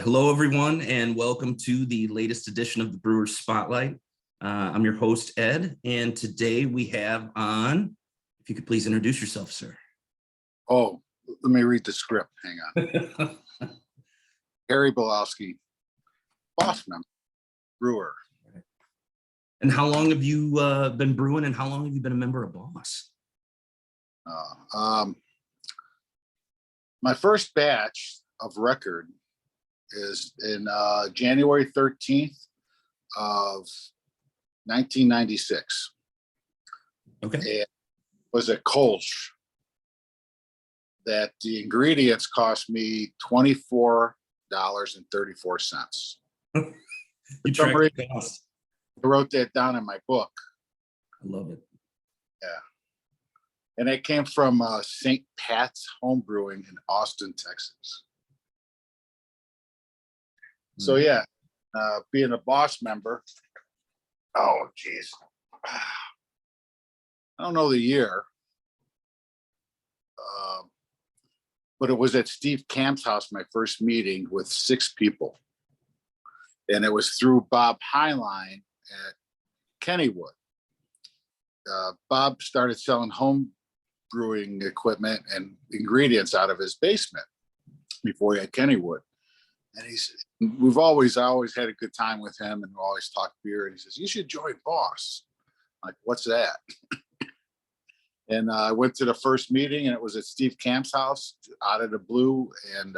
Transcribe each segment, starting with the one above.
right, hello everyone, and welcome to the latest edition of the Brewers Spotlight. I'm your host, Ed, and today we have on, if you could please introduce yourself, sir. Oh, let me read the script. Hang on. Harry Belowski, boss member, brewer. And how long have you been brewing, and how long have you been a member of Boss? My first batch of record is in January 13th of 1996. Okay. It was a Kolsch that the ingredients cost me $24.34. You track the cost. I wrote that down in my book. I love it. Yeah. And it came from St. Pat's Home Brewing in Austin, Texas. So yeah, being a boss member, oh geez, I don't know the year, but it was at Steve Camp's house, my first meeting with 6 people. And it was through Bob Highline at Kennywood. Bob started selling home brewing equipment and ingredients out of his basement before he had Kennywood. And we've always had a good time with him, and we always talk beer. And he says, "You should join Boss." I'm like, what's that? And I went to the first meeting, and it was at Steve Camp's house out of the blue. And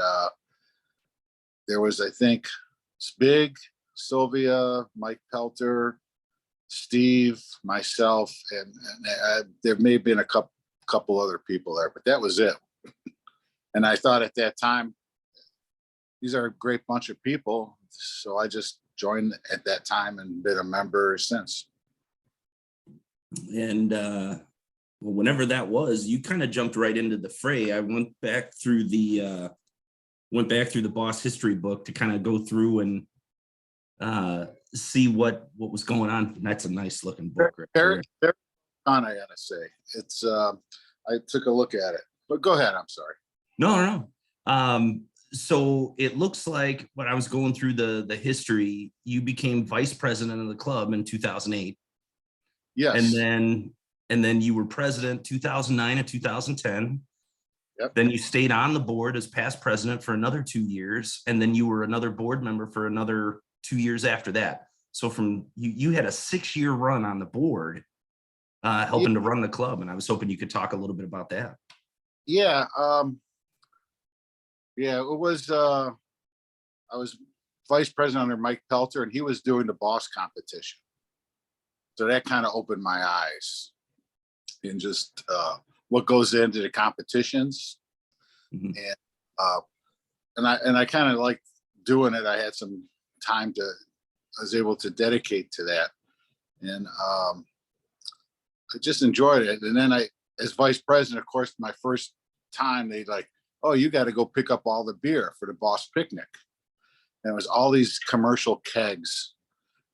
there was, I think, Big, Sylvia, Mike Pelter, Steve, myself, and there may have been a couple other people there, but that was it. And I thought at that time, these are a great bunch of people. So I just joined at that time and been a member since. And whenever that was, you kind of jumped right into the fray. I went back through the Boss history book to kind of go through and see what was going on. And that's a nice looking book right there. I gotta say, it's I took a look at it, but go ahead. I'm sorry. No. So it looks like when I was going through the history, you became vice president of the club in 2008. Yes. And then you were president 2009 and 2010. Yep. Then you stayed on the board as past president for another 2 years, and then you were another board member for another 2 years after that. So from you had a 6-year run on the board, helping to run the club, and I was hoping you could talk a little bit about that. Yeah. Yeah, it was, I was vice president under Mike Pelter, and he was doing the Boss competition. So that kind of opened my eyes in just what goes into the competitions. Mm-hmm. And I kind of liked doing it. I had some time I was able to dedicate to that. And I just enjoyed it. And then as vice president, of course, my first time, they like, "Oh, you got to go pick up all the beer for the Boss picnic." And it was all these commercial kegs.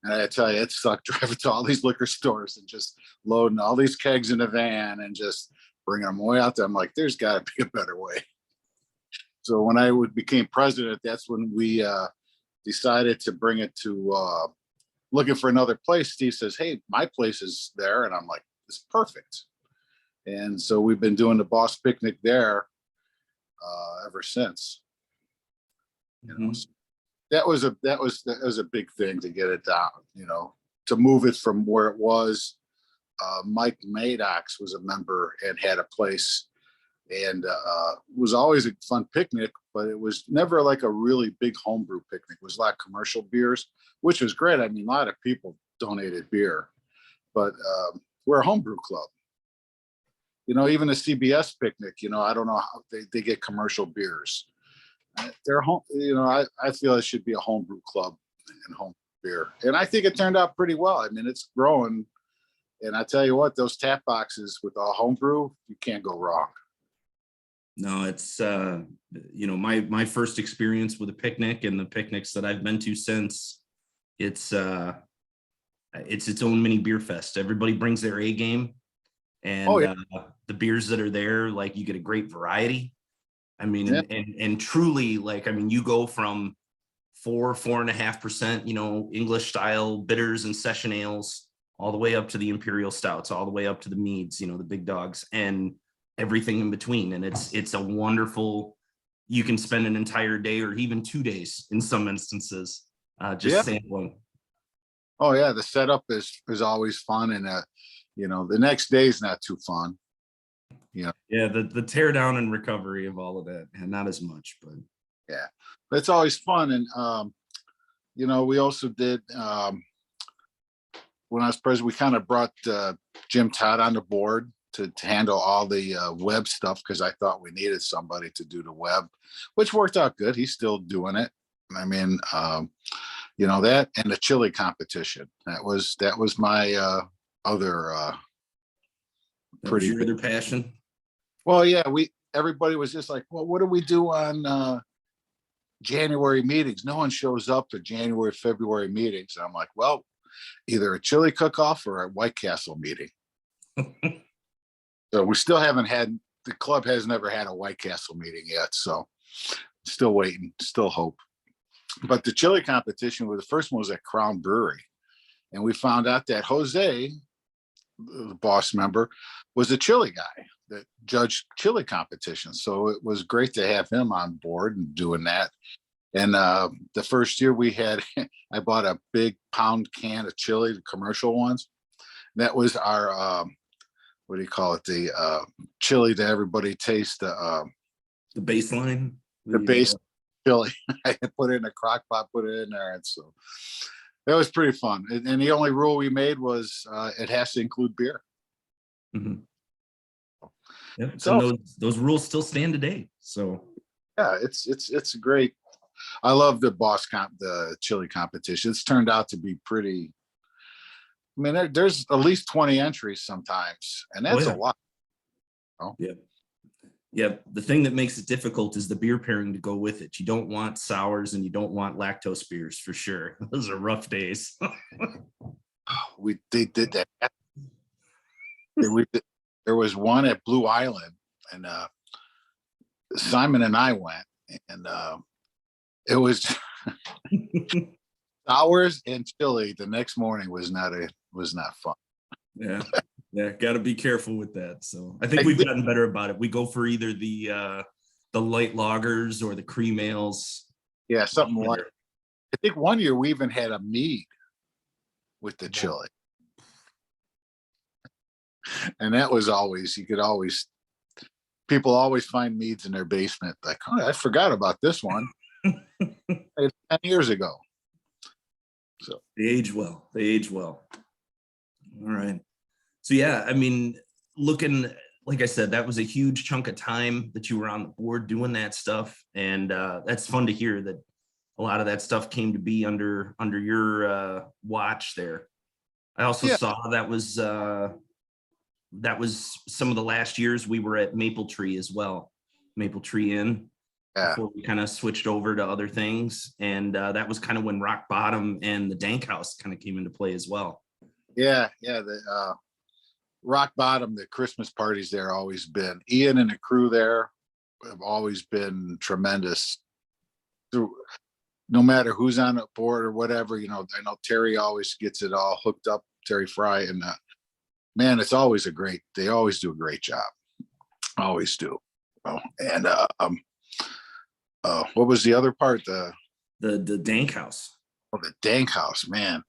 And I tell you, it sucked driving to all these liquor stores and just loading all these kegs in a van and just bringing them way out there. I'm like, there's got to be a better way. So when I became president, that's when we decided to bring it to looking for another place. Steve says, "Hey, my place is there." And I'm like, "It's perfect." And so we've been doing the Boss picnic there ever since. You know, so that was a big thing to get it down. You know, to move it from where it was. Mike Maddox was a member and had a place, and it was always a fun picnic, but it was never like a really big homebrew picnic. It was a lot of commercial beers, which was great. I mean, a lot of people donated beer, but we're a homebrew club. You know, even a CBS picnic, you know, I don't know how they get commercial beers. They're home, you know, I feel it should be a homebrew club and home beer. And I think it turned out pretty well. I mean, it's growing. And I tell you what, those tap boxes with all homebrew, you can't go wrong. No, it's you know, my first experience with a picnic and the picnics that I've been to since, it's its own mini beer fest. Everybody brings their A game, and the beers that are there, like, you get a great variety. I mean, and truly, like, I mean, you go from 4.5%, English style bitters and session ales, all the way up to the imperial stouts, all the way up to the meads, the big dogs, and everything in between. And it's a wonderful, you can spend an entire day or even 2 days in some instances just sampling. Oh yeah, the setup is always fun, and the next day is not too fun. Yeah, the tear down and recovery of all of that, and not as much, but yeah, but it's always fun. And we also did when I was president, we kind of brought Jim Todd on the board to handle all the web stuff, because I thought we needed somebody to do the web, which worked out good. He's still doing it. I mean, that and the chili competition. That was my other pretty your other passion. Well, yeah, everybody was just like, well, what do we do on January meetings? No one shows up to January, February meetings. And I'm like, well, either a chili cook-off or a White Castle meeting. So we still haven't the club has never had a White Castle meeting yet. So still waiting, still hope. But the chili competition, the first one was at Crown Brewery. And we found out that Jose, the boss member, was a chili guy that judged chili competitions. So it was great to have him on board and doing that. And the first year we had, I bought a big pound can of chili, the commercial ones. That was our, what do you call it? The chili that everybody tastes, the baseline. The base chili. I put it in a crock pot, put it in there. And so that was pretty fun. And the only rule we made was it has to include beer. Mm-hmm. Yep. So those rules still stand today. So yeah, it's great. I love the chili competition. It's turned out to be pretty. I mean, there's at least 20 entries sometimes, and that's a lot. Yeah. Yeah. The thing that makes it difficult is the beer pairing to go with it. You don't want sours and you don't want lactose beers for sure. Those are rough days. They did that. There was one at Blue Island, and Simon and I went, and it was sours and chili. The next morning was not fun. Yeah, got to be careful with that. So I think we've gotten better about it. We go for either the light lagers or the cream ales. Yeah, something like. I think one year we even had a mead with the chili. And that was people always find meads in their basement. Like, oh, I forgot about this one. 10 years ago. So they age well. All right. So yeah, I mean, like I said, that was a huge chunk of time that you were on the board doing that stuff. And that's fun to hear that a lot of that stuff came to be under your watch there. I also saw that was some of the last years we were at Maple Tree as well. Maple Tree Inn. Yeah. Before we kind of switched over to other things. And that was kind of when Rock Bottom and the Dank House kind of came into play as well. Yeah. The Rock Bottom, the Christmas parties there always been. Ian and the crew there have always been tremendous. No matter who's on the board or whatever, I know Terry always gets it all hooked up, Terry Fry, and man, it's always they always do a great job. Always do. And what was the other part? The Dank House. Oh, the Dank House, man.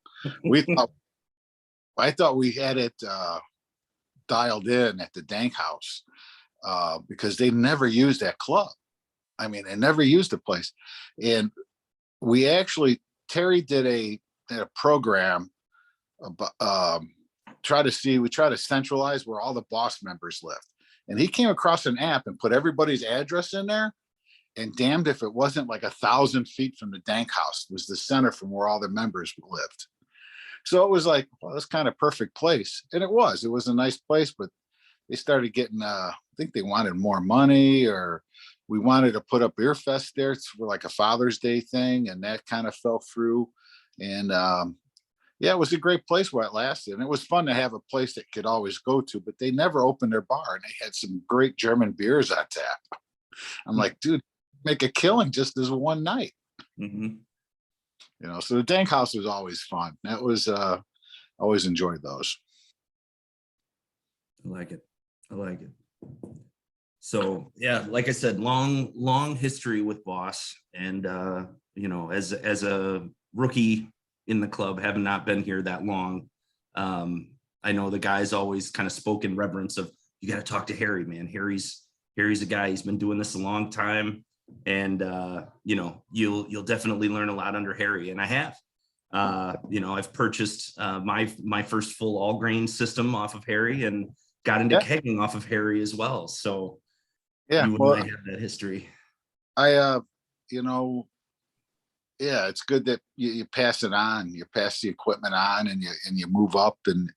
I thought we had it dialed in at the Dank House because they never used that club. I mean, they never used the place. And we actually, Terry did a program about we try to centralize where all the boss members lived. And he came across an app and put everybody's address in there. And damned if it wasn't like 1,000 feet from the Dank House. It was the center from where all the members lived. So it was like, well, that's kind of perfect place. And it was a nice place, but they started getting, I think they wanted more money, or we wanted to put up Beer Fest there for like a Father's Day thing. And that kind of fell through. And yeah, it was a great place while it lasted. And it was fun to have a place that could always go to, but they never opened their bar, and they had some great German beers on tap. I'm like, dude, make a killing just as one night. Mm-hmm. So the dank house was always fun. That was always enjoyed those. I like it. I like it. So yeah, like I said, long history with Boss, and as a rookie in the club, having not been here that long, I know the guys always kind of spoke in reverence of, you got to talk to Harry, man. Harry's a guy. He's been doing this a long time, and you'll definitely learn a lot under Harry, and I have. I've purchased my first full all grain system off of Harry, and got into kegging off of Harry as well. So yeah, you and I have that history. I it's good that you pass it on. You pass the equipment on, and you move up, and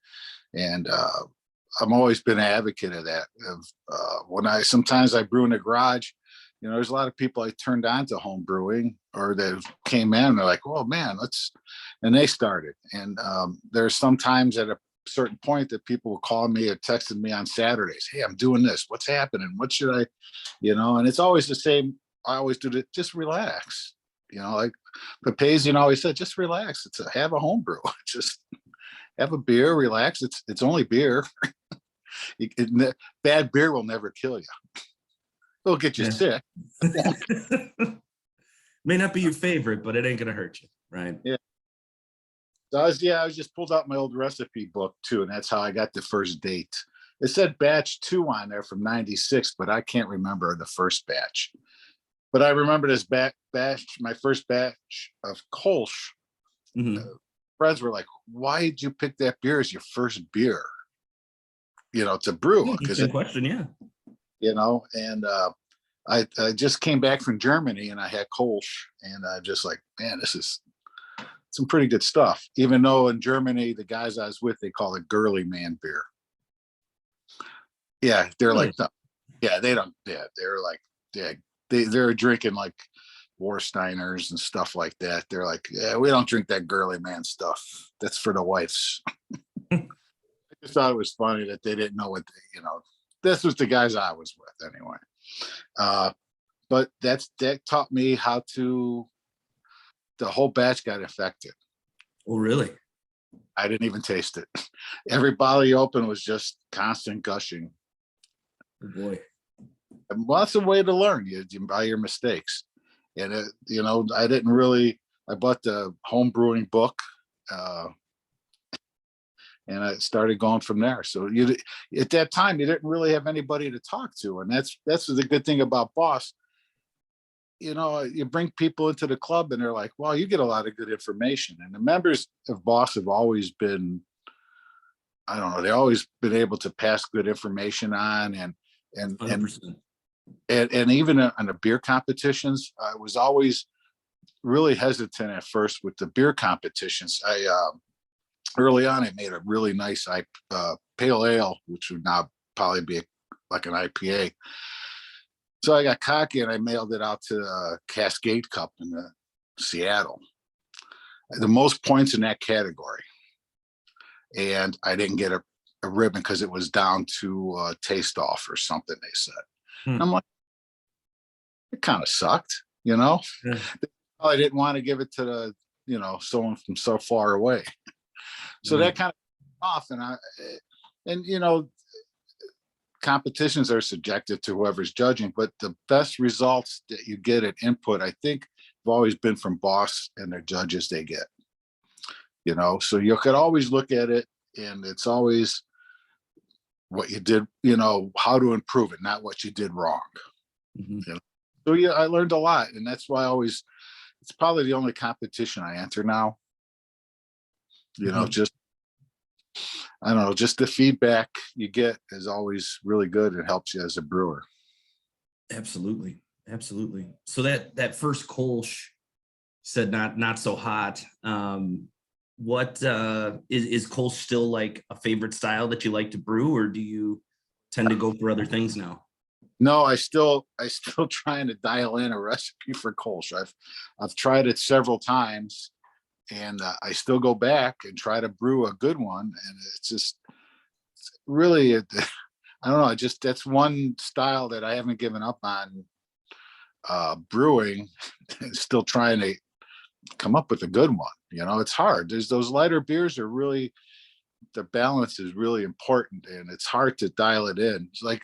I'm always been an advocate of that. When sometimes I brew in the garage, there's a lot of people I turned on to home brewing, or that came in and they're like, oh man, and they started. And there's sometimes at a certain point that people will call me or texted me on Saturdays, hey, I'm doing this, what's happening, what should I, and it's always the same. I always do it, just relax, like Papazian always said, just relax. Have a home brew. Just have a beer, relax. It's only beer. Bad beer will never kill you. It'll get you sick. May not be your favorite, but it ain't gonna hurt you, right? Yeah. So I was just pulled out my old recipe book too, and that's how I got the first date. It said batch 2 on there from 96, but I can't remember the first batch. But I remember this batch, my first batch of Kolsch. Mm-hmm. Friends were like, why did you pick that beer as your first beer? To brew. Good question, yeah. And I just came back from Germany, and I had Kolsch, and I just like, man, this is some pretty good stuff. Even though in Germany, the guys I was with, they call it girly man beer. Yeah, they're like, they don't. Yeah, they're like, they're drinking like Warsteiners and stuff like that. They're like, yeah, we don't drink that girly man stuff. That's for the wives. I just thought it was funny that they didn't know what this was the guys I was with anyway. But that taught me how to. The whole batch got affected. Oh, really? I didn't even taste it. Every bottle you open was just constant gushing. Oh boy. And that's a way to learn. You buy your mistakes. And I didn't really. I bought the home brewing book, and I started going from there. So at that time, you didn't really have anybody to talk to, and that's the good thing about Boss. You bring people into the club, and they're like, "Well, you get a lot of good information." And the members of Boss have always been, I don't know, they've always been able to pass good information on, and 100%. even on the beer competitions, I was always really hesitant at first with the beer competitions. Early on, I made a really nice pale ale, which would now probably be like an IPA. So I got cocky, and I mailed it out to Cascade Cup in Seattle. The most points in that category. And I didn't get a ribbon because it was down to taste off or something, they said. I'm like, it kind of sucked, Yeah. I didn't want to give it to someone from so far away. So that kind of off, and competitions are subjective to whoever's judging, but the best results that you get at input, I think, have always been from Boss and their judges they get. So you could always look at it, and it's always what you did, how to improve it, not what you did wrong. Mm-hmm. So yeah, I learned a lot, and that's why it's probably the only competition I enter now. Just I don't know, just the feedback you get is always really good. It helps you as a brewer. Absolutely. So that first Kolsch said not so hot. What is Kolsch still like a favorite style that you like to brew, or do you tend to go for other things now? No, I still trying to dial in a recipe for Kolsch. I've tried it several times, and I still go back and try to brew a good one. And it's really, I don't know. That's one style that I haven't given up on brewing. Still trying to come up with a good one. It's hard. There's those lighter beers are really, the balance is really important, and it's hard to dial it in. It's like,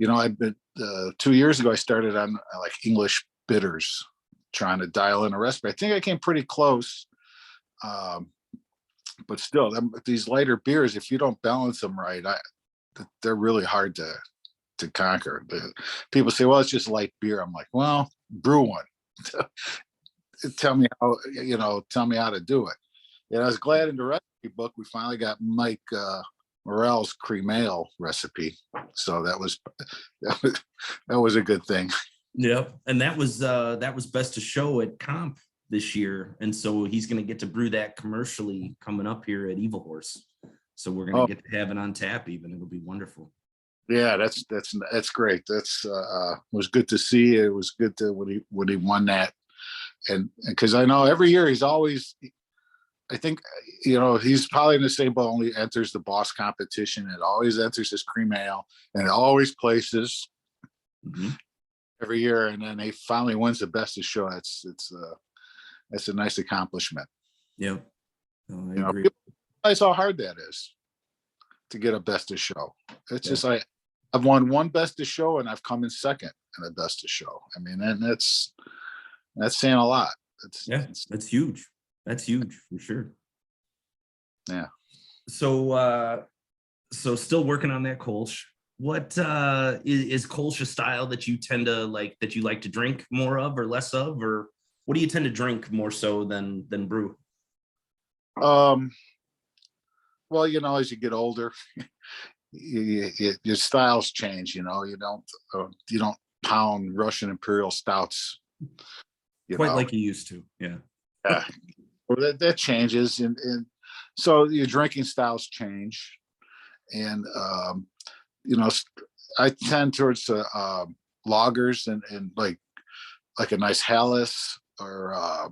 I've been 2 years ago, I started on like English bitters, trying to dial in a recipe. I think I came pretty close. But still, these lighter beers, if you don't balance them right, they're really hard to conquer. People say, well, it's just light beer. I'm like, well, brew one. Tell me how to do it. I was glad in the recipe book, we finally got Mike Morell's cream ale recipe. So that was a good thing. Yep. And that was best of show at Comp this year. And so he's going to get to brew that commercially coming up here at Evil Horse. So we're going to get to have it on tap even. It'll be wonderful. Yeah, that's great. That's was good to see. It was good to when he won that. And because I know every year he's always, I think, he's probably in the same boat, only enters the boss competition. It always enters his cream ale, and it always places every year. And then he finally wins the best of show. That's a nice accomplishment. Yeah. Oh, I agree. People realize how hard that is to get a best of show. It's just like, I've won one best of show and I've come in second in a best of show. I mean, and that's saying a lot. That's huge. That's huge for sure. Yeah. So still working on that Kolsch. What is Kolsch a style that you tend to like, that you like to drink more of or less of, or what do you tend to drink more so than brew? Well, as you get older, your styles change. You don't pound Russian Imperial Stouts. Quite like you used to. Yeah. Yeah. Well, that changes, and so your drinking styles change, and I tend towards lagers and like a nice Helles, or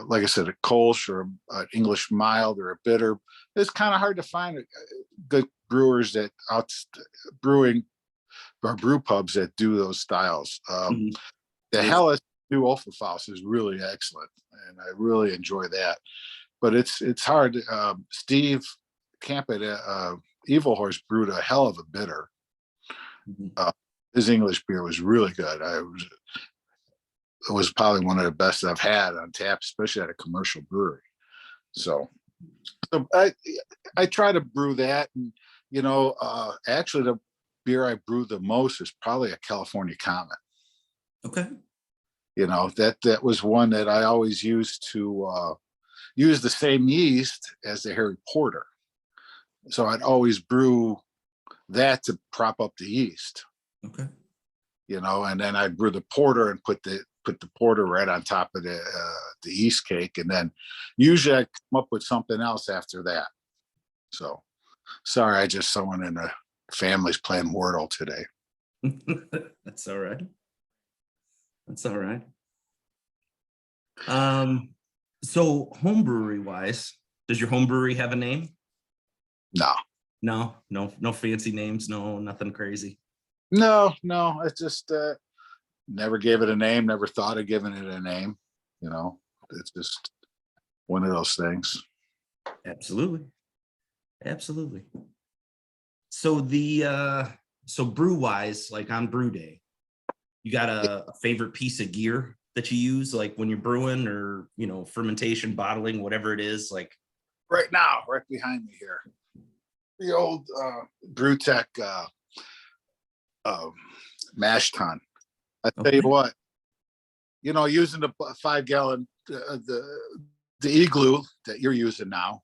like I said, a Kolsch, or an English mild, or a bitter. It's kind of hard to find good brewers that brewing or brew pubs that do those styles. The Helles new Offerfaust is really excellent, and I really enjoy that. But it's hard. Steve Camp at Evil Horse brewed a hell of a bitter. His English beer was really good. It was probably one of the best I've had on tap, especially at a commercial brewery. So I try to brew that, and actually the beer I brew the most is probably a California Comet. Okay. That was one that I always used to use the same yeast as the Harry Porter. So I'd always brew that to prop up the yeast. Okay. And then I'd brew the porter and put the porter right on top of the yeast cake, and then usually I'd come up with something else after that. So sorry, someone in the family's playing Wordle today. That's all right. That's all right. So home brewery wise, does your home brewery have a name? No fancy names, nothing crazy. No, it's just never gave it a name, never thought of giving it a name. It's just one of those things. Absolutely. So so brew wise, like on brew day, you got a favorite piece of gear that you use, like when you're brewing, or fermentation, bottling, whatever it is, like right now, right behind me here, the old BrewTech mash tun. I tell you what, using the 5-gallon the igloo that you're using now.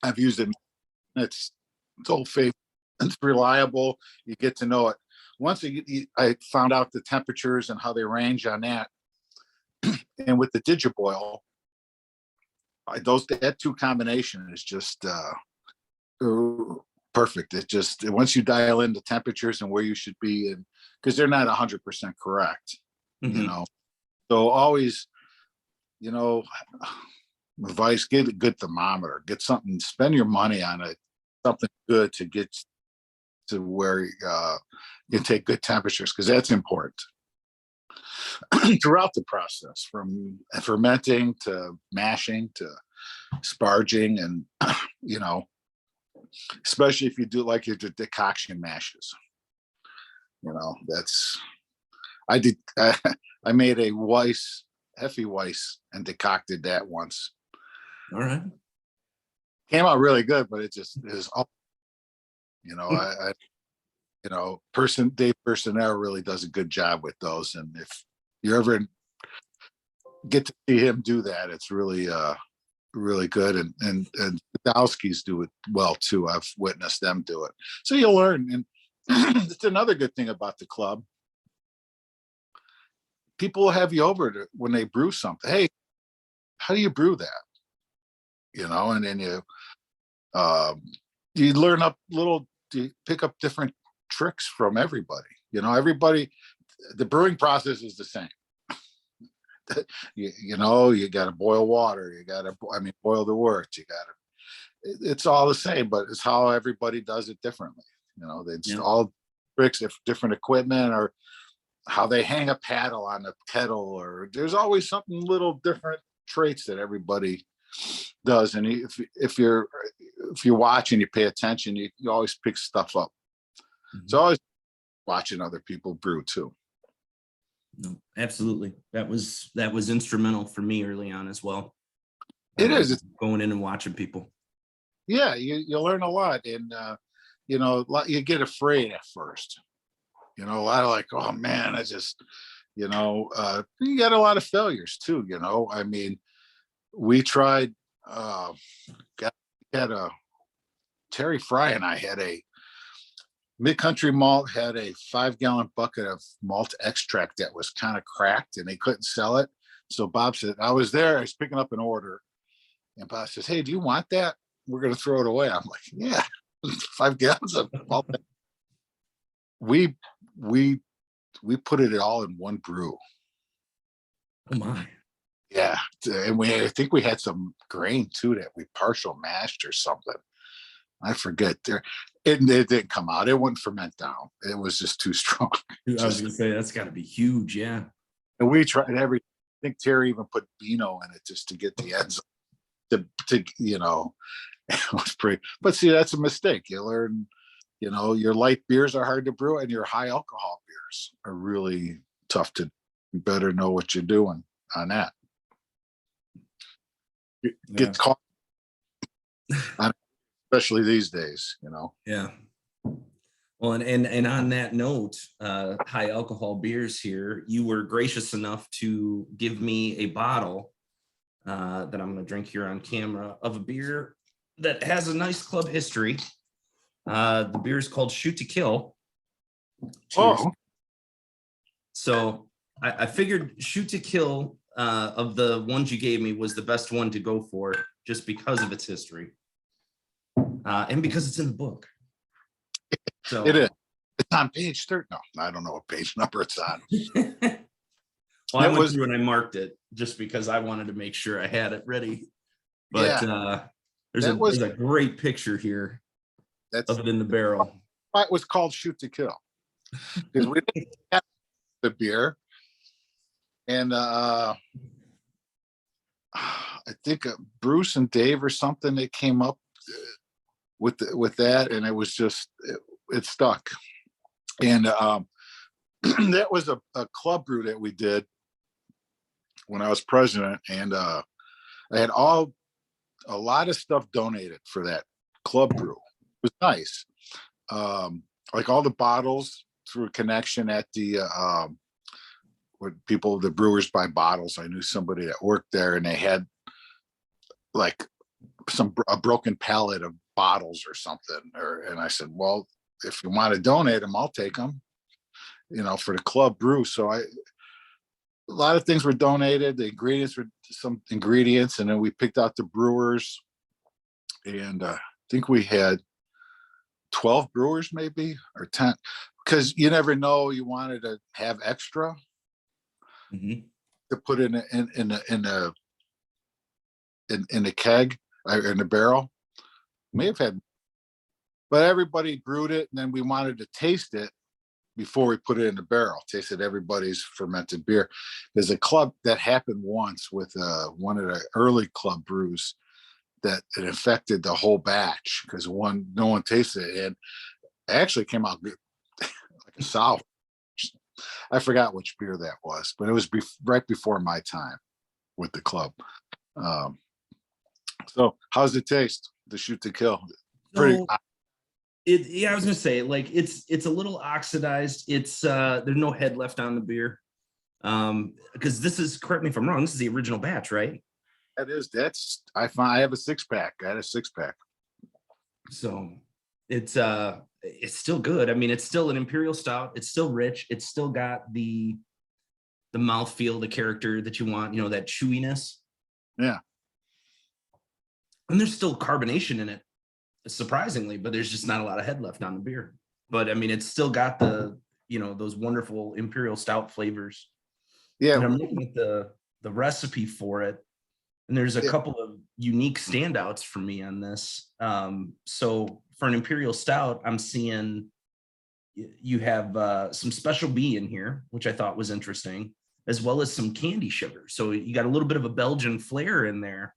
I've used it. It's old faithful. It's reliable. You get to know it. Once I found out the temperatures and how they range on that, and with the Digiboil, that two combination is just perfect. It just, once you dial in the temperatures and where you should be, and because they're not 100% correct, so always, advice: get a good thermometer, get something, spend your money on it, something good to get to where you can take good temperatures, because that's important. throughout the process, from fermenting to mashing to sparging, and you know, especially if you do like your decoction mashes. You know, that's I did. I made a Weiss, Hefty Weiss, and decocted that once. All right. Came out really good, but it just is. You know, you know, Dave Personero really does a good job with those, and if you ever get to see him do that, it's really really good. And Sadowski's do it well too. I've witnessed them do it, so you'll learn. And it's another good thing about the club. People will have you over when they brew something. Hey, how do you brew that? You know, and then you learn you pick up different tricks from everybody. You know, the brewing process is the same. You know, you got to boil water. You got to, boil the wort. It's all the same, but it's how everybody does it differently. You know, they just all tricks, if different equipment, or how they hang a paddle on the kettle, or there's always something little different traits that everybody does. And if you're watching, you pay attention, you always pick stuff up. It's always watching other people brew too. No, absolutely. That was instrumental for me early on as well. It is. It's going in and watching people. Yeah, you learn a lot, and you know, you get afraid at first. You know, a lot of like, oh man, I just, you know, you get a lot of failures too. You know, I mean, we tried. Terry Fry and I had a Mid-Country Malt had a 5-gallon bucket of malt extract that was kind of cracked, and they couldn't sell it. So Bob said, I was there, I was picking up an order, and Bob says, hey, do you want that? We're going to throw it away. I'm like, yeah, 5 gallons of malt. We put it all in one brew. Oh my. Yeah. And I think we had some grain too that we partial mashed or something. I forget. It didn't come out. It wouldn't ferment down. It was just too strong. I was gonna say that's got to be huge. Yeah. And we tried everything. I think Terry even put Beano in it just to get the ends to you know, it was pretty. But see, that's a mistake. You learn, you know, your light beers are hard to brew, and your high alcohol beers are really tough to. You better know what you're doing on that. Get caught, especially these days, you know. Yeah. Well, and on that note, high alcohol beers here, you were gracious enough to give me a bottle that I'm going to drink here on camera of a beer that has a nice club history. The beer is called Shoot to Kill. Cheers. Oh. So I figured Shoot to Kill of the ones you gave me was the best one to go for, just because of its history and because it's in the book. So it is. It's on page 30. No, I don't know what page number it's on. Well, I went through and I marked it just because I wanted to make sure I had it ready. But there's a great picture here of it in the barrel. It was called Shoot to Kill because we didn't have the beer, and I think Bruce and Dave or something, they came up with that, and it was just it stuck. And that was a club brew that we did when I was president, and I had a lot of stuff donated for that club brew. It was nice. Like all the bottles through a connection at the where the brewers buy bottles. I knew somebody that worked there, and they had like a broken pallet of bottles or something. And I said, well, if you want to donate them, I'll take them, you know, for the club brew. So a lot of things were donated. The ingredients were some ingredients, and then we picked out the brewers, and I think we had 12 brewers maybe, or 10, because you never know, you wanted to have extra to put in the keg or in the barrel. May have had, but everybody brewed it, and then we wanted to taste it, before we put it in the barrel, tasted everybody's fermented beer. There's a club that happened once with one of the early club brews that it affected the whole batch because no one tasted it, and it actually came out good, like a sour. I forgot which beer that was, but it was right before my time with the club. So how's it taste? The Shoot to Kill. Pretty. So yeah, I was gonna say, like, it's a little oxidized. It's there's no head left on the beer. Because this is, correct me if I'm wrong, this is the original batch, right? I have a 6-pack. I had a 6-pack. So it's still good. I mean, it's still an imperial stout. It's still rich. It's still got the mouthfeel, the character that you want, that chewiness. Yeah. And there's still carbonation in it, surprisingly, but there's just not a lot of head left on the beer. But I mean, it's still got the, those wonderful imperial stout flavors. Yeah. And I'm looking at the recipe for it, and there's a couple of unique standouts for me on this. So for an imperial stout, I'm seeing you have some special bee in here, which I thought was interesting, as well as some candy sugar. So you got a little bit of a Belgian flair in there.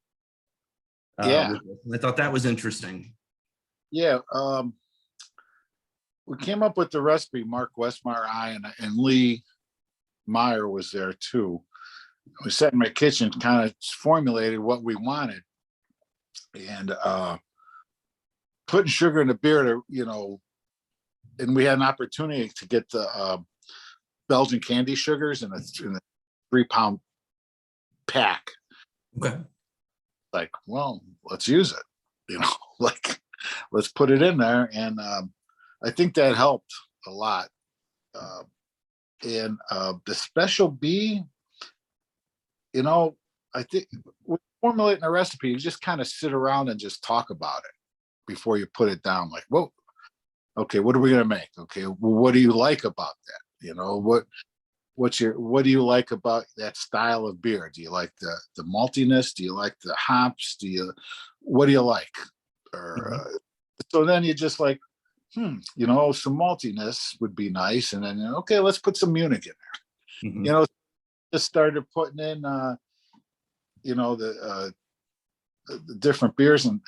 Yeah. I thought that was interesting. Yeah. We came up with the recipe. Mark Westmeyer, and Lee Meyer was there too. We sat in my kitchen, kind of formulated what we wanted, and putting sugar in the beer to, and we had an opportunity to get the Belgian candy sugars in a 3-pound pack. Okay. Like, well, let's use it, like, let's put it in there. And I think that helped a lot. And the special bee, I think when formulating a recipe, you just kind of sit around and just talk about it before you put it down. Like, well, okay, what are we gonna make? Okay, well, what do you like about that? What do you like about that style of beer? Do you like the maltiness? Do you like the hops? What do you like? Or so then you just like, some maltiness would be nice. And then, okay, let's put some Munich in there. Mm-hmm. Just started putting in, the different beers. And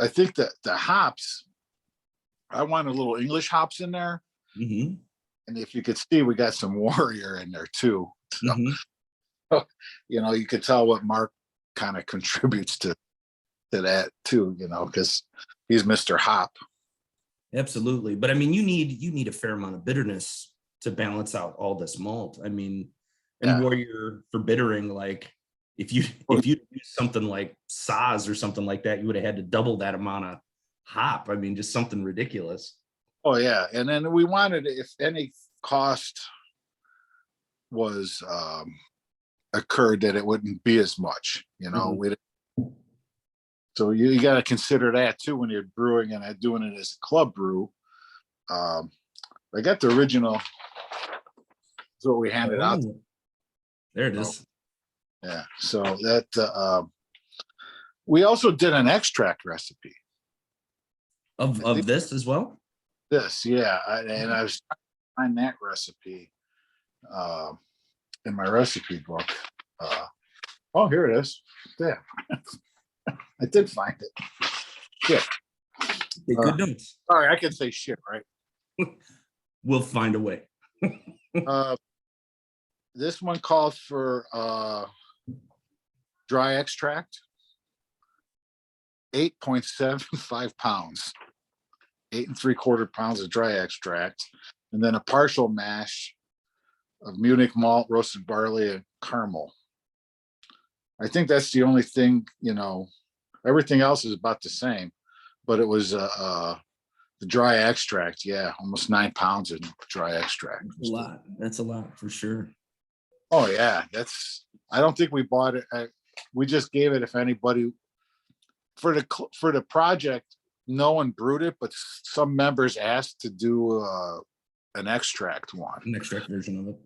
I think that the hops, I want a little English hops in there. Mm-hmm. And if you could see, we got some Warrior in there too. So, Mm-hmm. You could tell what Mark kind of contributes to that too, because he's Mr. Hop. Absolutely. But I mean, you need a fair amount of bitterness to balance out all this malt. I mean, and Warrior for bittering, like if you use something like Saaz or something like that, you would have had to double that amount of hop. I mean, just something ridiculous. Oh yeah. And then we wanted, if any cost was occurred, that it wouldn't be as much, so you got to consider that too when you're brewing and doing it as a club brew. I got the original. That's what we handed out. There it is. Yeah. So that we also did an extract recipe of this as well. Yeah, and I was trying to find that recipe in my recipe book. Oh, here it is. Yeah. I did find it. Shit. Good notes. Sorry, I can say shit, right? We'll find a way. This one calls for dry extract, 8.75 pounds, 8 3/4 pounds of dry extract, and then a partial mash of Munich malt, roasted barley, and caramel. I think that's the only thing, everything else is about the same, but it was the dry extract. Yeah, almost 9 pounds of dry extract. That's a lot. That's a lot for sure. Oh yeah, I don't think we bought it. We just gave it, if anybody, for the project. No one brewed it, but some members asked to do an extract one. An extract version of it.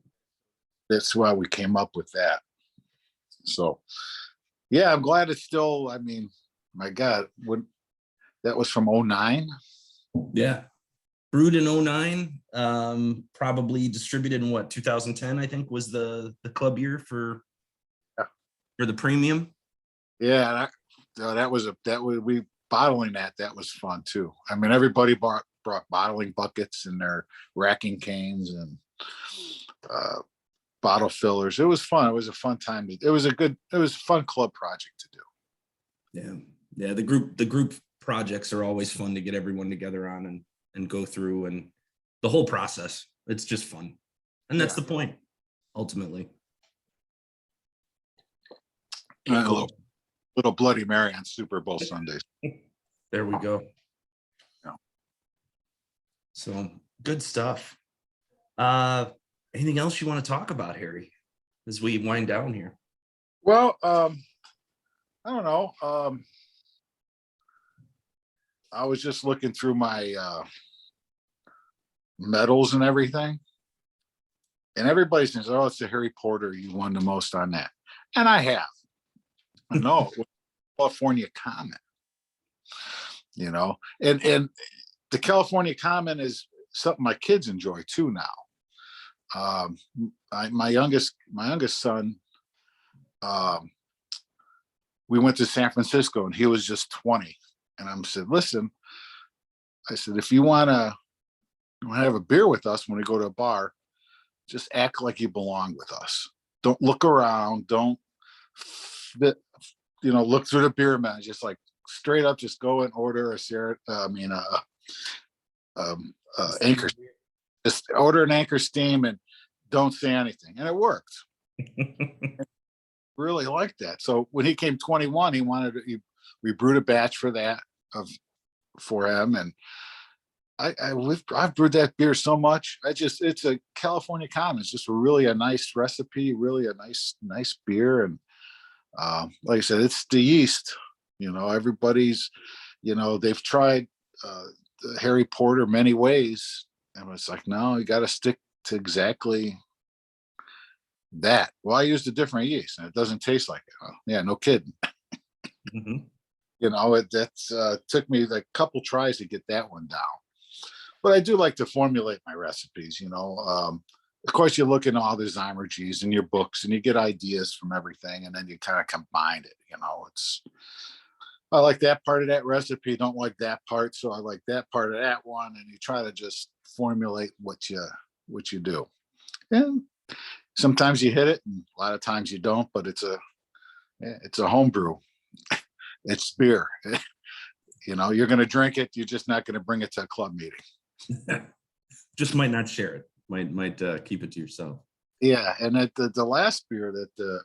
That's why we came up with that. So, yeah, I'm glad it's still. I mean, my God, that was from 2009. Yeah. brewed in '09, probably distributed in what, 2010, I think was the club year for the premium. Yeah, that was we bottling that was fun too. I mean, everybody brought bottling buckets and their racking canes and bottle fillers. It was fun. It was a fun time. It was a fun club project to do. Yeah. The group projects are always fun to get everyone together on and go through, and the whole process. It's just fun. And that's the point, ultimately. A little Bloody Mary on Super Bowl Sundays. There we go. Yeah. So good stuff. Anything else you want to talk about, Harry, as we wind down here? Well, I don't know. I was just looking through my medals and everything, and everybody says, "Oh, it's the Harry Porter. You won the most on that," and I have. I know, California Common. You know, and the California Common is something my kids enjoy too now. My youngest son, we went to San Francisco and he was just 20, and I said, listen, I said, if you want to have a beer with us when we go to a bar, just act like you belong with us. Don't look around. Don't look through the beer menu. Just like straight up, just go and order Anchor. Just order an Anchor Steam and don't say anything. And it worked. Really liked that. So when he came 21, we brewed a batch for him, and I've brewed that beer so much. It's a California Common. It's just a nice recipe, really a nice beer. And like I said, it's the yeast. Everybody's, they've tried the Harry Porter many ways, and it's like, no, you got to stick to exactly that. Well, I used a different yeast, and it doesn't taste like it. Oh, yeah, no kidding. Mm-hmm. It took me like a couple tries to get that one down. But I do like to formulate my recipes. Of course, you look at all the Zymerges in your books, and you get ideas from everything, and then you kind of combine it. I like that part of that recipe, don't like that part, so I like that part of that one, and you try to just formulate what you do. And sometimes you hit it, and a lot of times you don't. But it's a home brew. It's beer. You're going to drink it. You're just not going to bring it to a club meeting. Just might not share it. Might keep it to yourself. Yeah, and the last beer that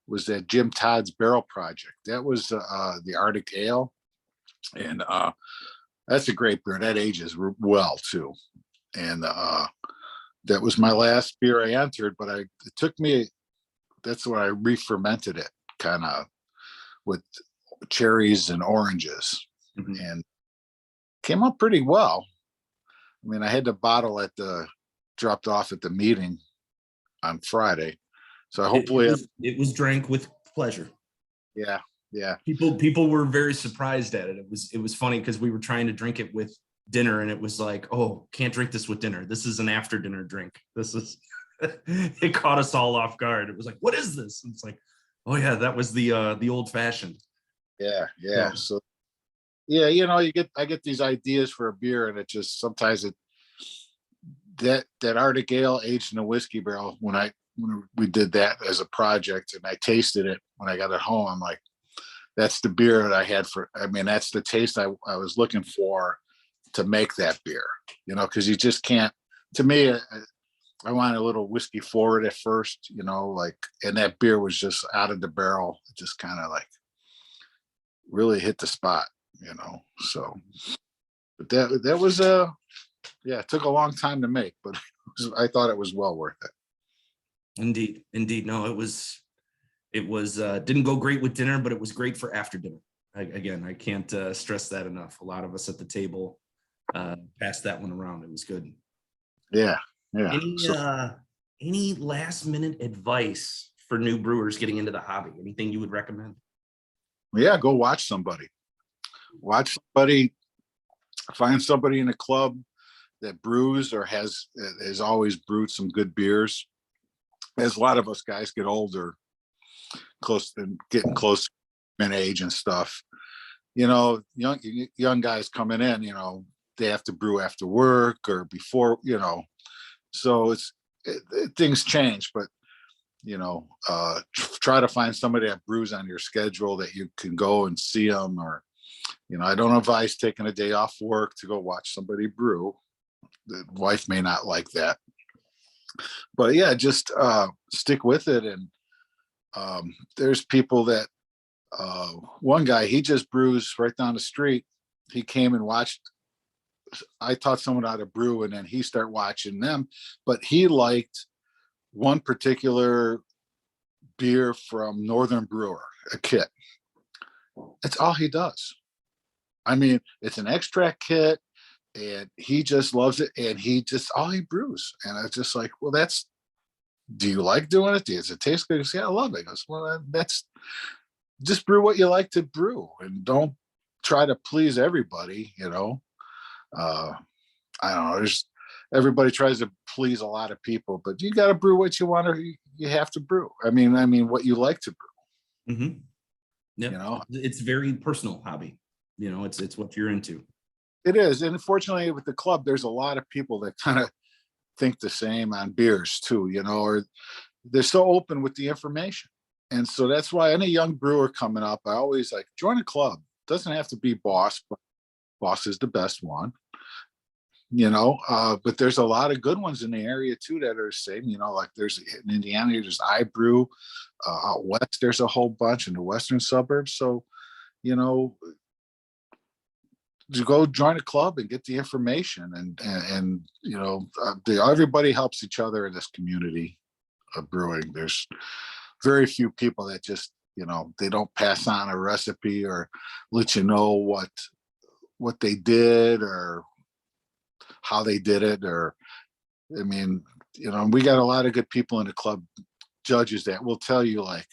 was that Jim Todd's Barrel Project. That was the Arctic Ale, and that's a great beer. That ages well too. And that was my last beer I entered, but it took me. That's when I re-fermented it, kind of with cherries and oranges, and came up pretty well. I mean, I had the bottle dropped off at the meeting on Friday, so hopefully it was drank with pleasure. Yeah. People were very surprised at it. It was funny because we were trying to drink it with dinner, and it was like, oh, can't drink this with dinner. This is an after dinner drink. This is it caught us all off guard. It was like, what is this? And it's like, oh yeah, that was the old fashioned. Yeah. So yeah, I get these ideas for a beer, and it just sometimes that Arctic Ale aged in a whiskey barrel, when we did that as a project, and I tasted it when I got it home, I'm like, that's the beer that I had that's the taste I was looking for to make that beer, because you just can't, to me, I wanted a little whiskey forward at first, and that beer was just out of the barrel. It just kind of like really hit the spot, so, but that was it took a long time to make, but I thought it was well worth it. Indeed. No, it was didn't go great with dinner, but it was great for after dinner. I can't stress that enough. A lot of us at the table passed that one around. It was good. Yeah. Any last minute advice for new brewers getting into the hobby? Anything you would recommend? Yeah, go watch somebody. Find somebody in a club that brews or has always brewed some good beers. As a lot of us guys get older, getting close in age and stuff, young guys coming in, they have to brew after work or before, so things change, but try to find somebody that brews on your schedule that you can go and see them, or I don't advise taking a day off work to go watch somebody brew. The wife may not like that, but yeah, just stick with it. And there's people that one guy, he just brews right down the street. He came and watched. I taught someone how to brew, and then he started watching them, but he liked one particular beer from Northern Brewer, a kit. That's all he does. I mean, it's an extract kit, and he just loves it, and all he brews. And I was just like, well, do you like doing it? Does it taste good? He goes, yeah, I love it. He goes, well, that's just brew what you like to brew, and don't try to please everybody, I don't know. Everybody tries to please a lot of people, but you got to brew what you want, or you have to brew. I mean, what you like to brew. Mm-hmm. Yeah, it's very personal hobby. It's what you're into. It is, and unfortunately, with the club, there's a lot of people that kind of think the same on beers too. Or they're so open with the information, and so that's why any young brewer coming up, I always like, join a club. Doesn't have to be Boss, but Boss is the best one. But there's a lot of good ones in the area too that are the same. Like there's in Indiana, there's iBrew. Out west, there's a whole bunch in the western suburbs. So, to go join a club and get the information, and everybody helps each other in this community of brewing. There's very few people that just they don't pass on a recipe or let you know what they did or how they did it. Or we got a lot of good people in the club, judges that will tell you, like,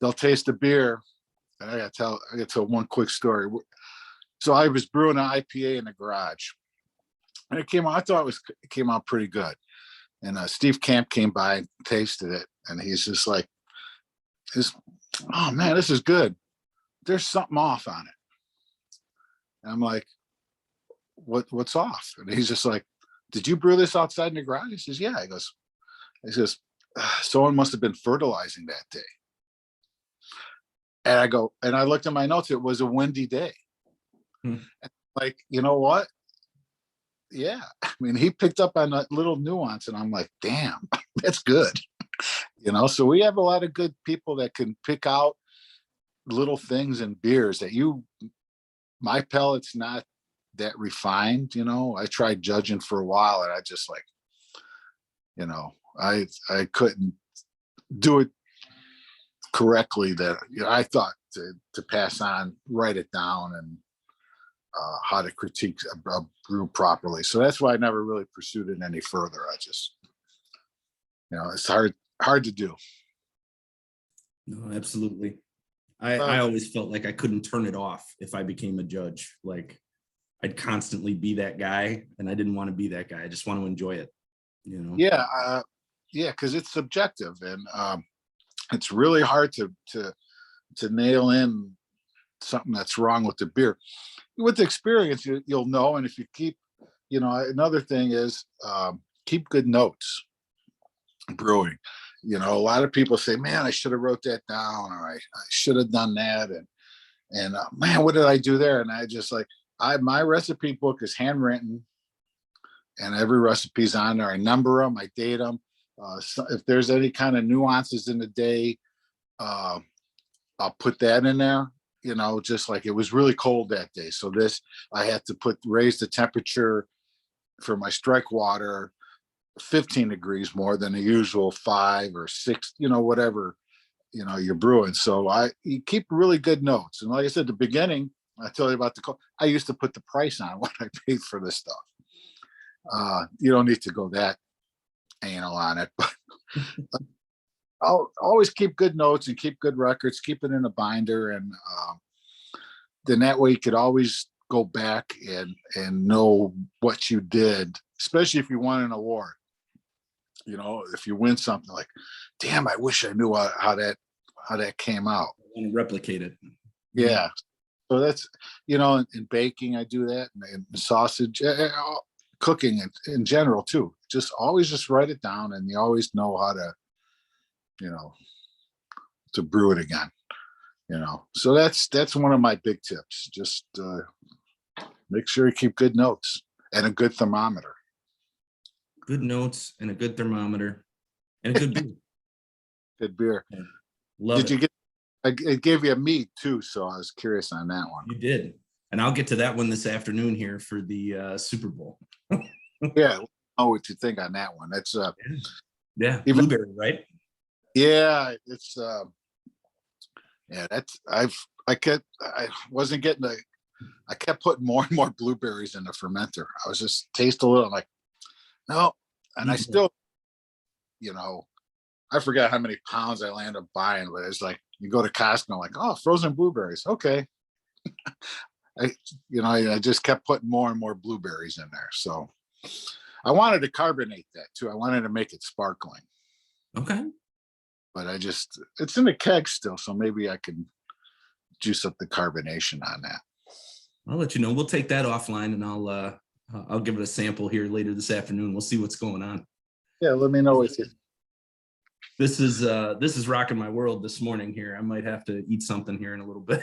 they'll taste the beer. And I got to tell one quick story. So I was brewing an IPA in the garage, and I thought it came out pretty good. And Steve Camp came by and tasted it, and he's just like, oh man, this is good. There's something off on it. And I'm like, what's off? And he's just like, did you brew this outside in the garage? He says, yeah. He says, someone must have been fertilizing that day. And I looked at my notes. It was a windy day. Like, you know what? Yeah. He picked up on that little nuance, and I'm like, damn, that's good. So we have a lot of good people that can pick out little things in beers that my palate's not that refined. I tried judging for a while, and I just like, I couldn't do it correctly that I thought to pass on, write it down, and how to critique a brew properly. So that's why I never really pursued it any further. I just, it's hard to do. No, absolutely. I always felt like I couldn't turn it off if I became a judge. Like, I'd constantly be that guy, and I didn't want to be that guy. I just want to enjoy it. Yeah. Because it's subjective, and it's really hard to nail in something that's wrong with the beer. With experience, you'll know. And if you keep, another thing is keep good notes brewing. A lot of people say, man, I should have wrote that down, or I should have done that. And man, what did I do there? And I just like, my recipe book is handwritten, and every recipe's on there. I number them, I date them. So if there's any kind of nuances in the day, I'll put that in there. Just like it was really cold that day, so I had to raise the temperature for my strike water 15 degrees more than the usual 5 or 6, whatever you're brewing. So you keep really good notes. And like I said at the beginning, I tell you about I used to put the price on what I paid for this stuff. You don't need to go that anal on it, but I'll always keep good notes and keep good records, keep it in a binder. And then that way you could always go back and know what you did, especially if you won an award. You know, if you win something, like, damn, I wish I knew how that came out. And replicate it. Yeah. So that's, you know, in baking, I do that, and sausage, cooking in general too. Just always just write it down, and you always know how to, you know, to brew it again. You know, so that's one of my big tips. Just make sure you keep good notes and a good thermometer. Good notes and a good thermometer and a good beer. Good beer. Yeah. Love Did it. you get? It gave you a meat too, so I was curious on that one. You did, and I'll get to that one this afternoon here for the Super Bowl. Yeah, know what you think on that one. That's yeah, even, blueberry, right? yeah, it's yeah, that's I wasn't getting I kept putting more and more blueberries in the fermenter. I was just taste a little, like, no, and I still, you know, I forgot how many pounds I landed up buying, but it's like you go to Costco, like, oh, frozen blueberries, okay. I just kept putting more and more blueberries in there. So I wanted to carbonate that too. I wanted to make it sparkling. Okay. But it's in the keg still, so maybe I can juice up the carbonation on that. I'll let you know. We'll take that offline, and I'll give it a sample here later this afternoon. We'll see what's going on. Yeah, let me know if you. This is rocking my world this morning here. I might have to eat something here in a little bit.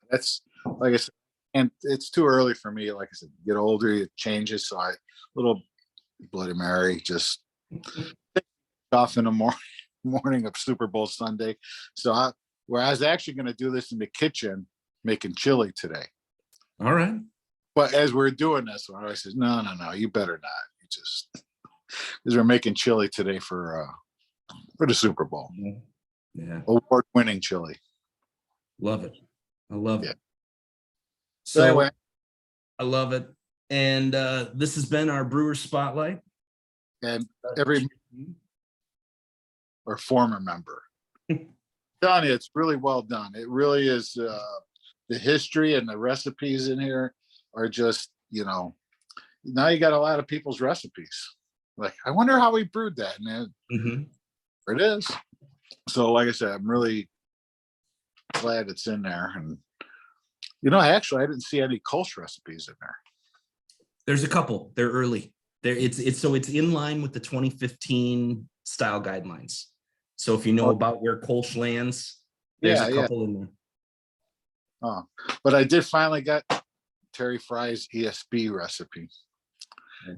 That's, like I said, and it's too early for me. Like I said, get older, it changes. So little Bloody Mary, just off in the morning of Super Bowl Sunday. So I was actually going to do this in the kitchen, making chili today. All right. But as we're doing this, I said, no, you better not. You just, because we're making chili today for the Super Bowl. Yeah. Award-winning chili. Love it. I love it. So anyway, I love it. And this has been our Brewer Spotlight. And every or former member. Telling you, it's really well done. It really is. The history and the recipes in here are just, you know, now you got a lot of people's recipes. Like, I wonder how we brewed that. And there it is. So like I said, I'm really glad it's in there. And, you know, actually, I didn't see any Kolsch recipes in there. There's a couple. They're early. It's in line with the 2015 style guidelines. So if you know about where Kolsch lands, there's a couple in there. Oh, but I did finally get Terry Fry's ESB recipe.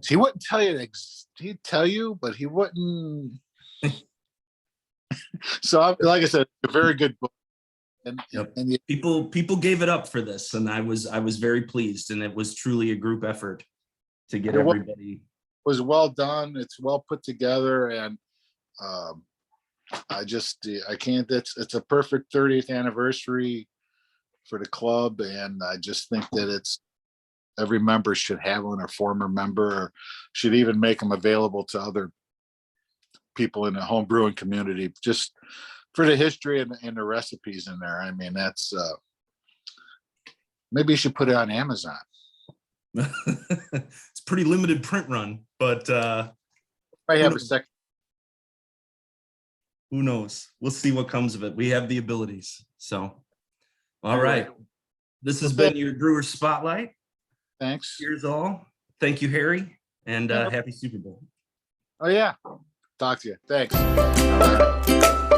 He wouldn't tell you. He'd tell you, but he wouldn't. So, like I said, a very good book. And people gave it up for this, and I was very pleased, and it was truly a group effort to get everybody. It was well done. It's well put together, and I can't. It's a perfect 30th anniversary for the club, and I just think that every member should have one, or former member, or should even make them available to other people in the home brewing community, just for the history and the recipes in there. I mean, that's maybe you should put it on Amazon. It's pretty limited print run, but I have a second. Who knows? We'll see what comes of it. We have the abilities. So, all right. This has been your Brewer Spotlight. Thanks. Here's all. Thank you, Harry, and happy Super Bowl. Oh, yeah. Talk to you. Thanks. All right.